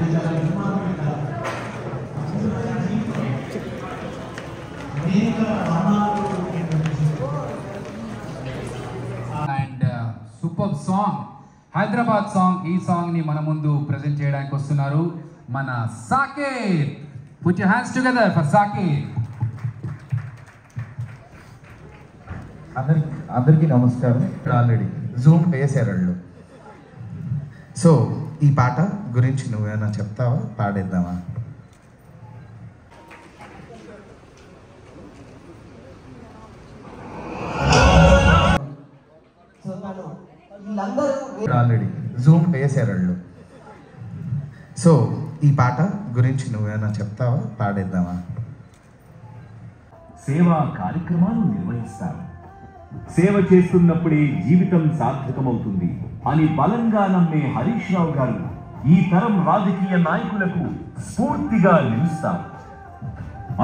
And super song Hyderabad song. ఈ song ని మన ముందు ప్రెజెంట్ చేయడానికి వస్తున్నారు మన Saketh. Put your hands together for Saket. అందరికీ నమస్కారం. ఆల్రెడీ జూమ్ వేసారు వాళ్ళు. సో ఈ పాట గురించి నువ్వేమైనా చెప్తావా, పాడేద్దామా? ఆల్రెడీ జూమ్ వేసారు వాళ్ళు. సో ఈ పాట గురించి నువ్వేమైనా చెప్తావా, పాడేద్దామా? సేవా కార్యక్రమాలు నిర్వహిస్తారు. సేవ చేస్తున్నప్పుడే జీవితం సార్థకమవుతుంది అని బలంగా నమ్మే హరీష్ రావు గారు ఈ తరం రాజకీయ నాయకులకు స్ఫూర్తిగా నిలుస్తారు.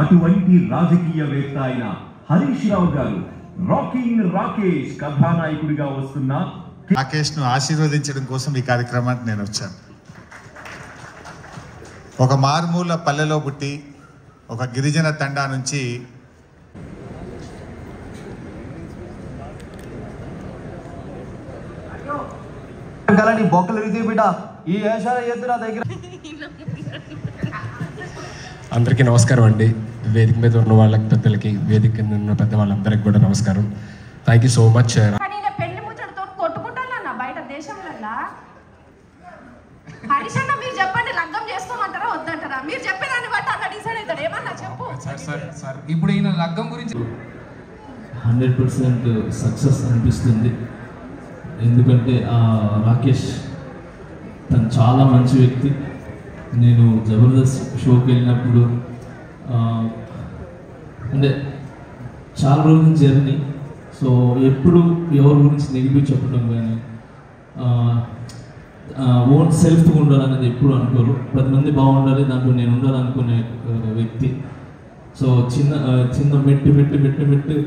అటువంటి రాజకీయవేత్త అయిన హరీష్ రావు గారు రాకింగ్ రాకేష్ కథానాయకుడిగా వస్తున్న రాకేష్ను ఆశీర్వదించడం కోసం ఈ కార్యక్రమానికి నేను వచ్చాను. ఒక మారుమూల పల్లెలో పుట్టి ఒక గిరిజన తండా నుంచి అందరికీ నమస్కారం అండి. వేదిక మీద ఉన్న వాళ్ళకి, పెద్దలకి, వేదిక కింద ఉన్న పెద్ద వాళ్ళందరికీ కూడా నమస్కారం. Thank you so much. పెళ్లి ముచ్చటతో కొట్టుకుంటానన్నా బయట దేశంలో. హరీష్ అన్న మీరు చెప్పండి, లగ్గం చేసుకోమంటారా వద్దంటారా? మీరు చెప్పేదాన్ని బట్టి అన్న డిసైడ్ అవుతాడు. ఏమన్నా చెప్పు సార్. ఇప్పుడు ఈయన లగ్గం గురించి 100% సక్సెస్ అనిపిస్తుంది. ఎందుకంటే రాకేష్ తను చాలా మంచి వ్యక్తి. నేను జబర్దస్త్ షోకి వెళ్ళినప్పుడు అంటే చాలా రోజుల జర్నీ. సో ఎప్పుడు ఎవరి గురించి నెగిటివ్ చెప్పడం కానీ ఓన్ సెల్ఫ్గా ఉండాలనేది ఎప్పుడు అనుకోరు. 10 మంది బాగుండాలి, దాంట్లో నేను ఉండాలనుకునే వ్యక్తి. సో చిన్న మెట్టు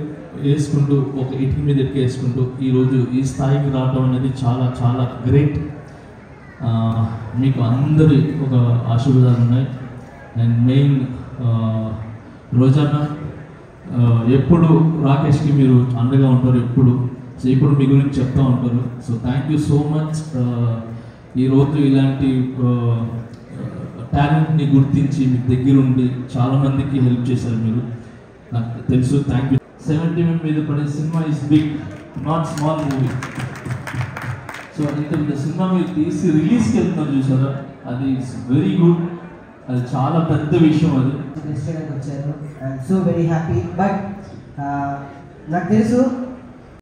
వేసుకుంటూ ఒక ఇటుక మీద వేసుకుంటూ ఈరోజు ఈ స్థాయికి రావడం అనేది చాలా చాలా గ్రేట్. మీకు అందరి ఒక ఆశీర్వాదాలు ఉన్నాయి. అండ్ మెయిన్ రోజానా ఎప్పుడు రాకేష్కి మీరు అండగా ఉంటారు ఎప్పుడు. సో ఇప్పుడు మీ గురించి చెప్తూ ఉంటారు. So thank you so much. ఈరోజు ఇలాంటి టాలెంట్ని గుర్తించి మీకు దగ్గరుండి చాలామందికి హెల్ప్ చేశారు మీరు, నాకు తెలుసు. Thank you. 70 మీద పడే cinema is big, not small movie. So ఇంత పెద్ద సినిమా మీరు తీసి రిలీజ్కి వెళ్తున్నారు చూసారా, అది ఇట్స్ వెరీ గుడ్. అది చాలా పెద్ద విషయం. అది వచ్చారు. I'm so very happy. But నాకు తెలుసు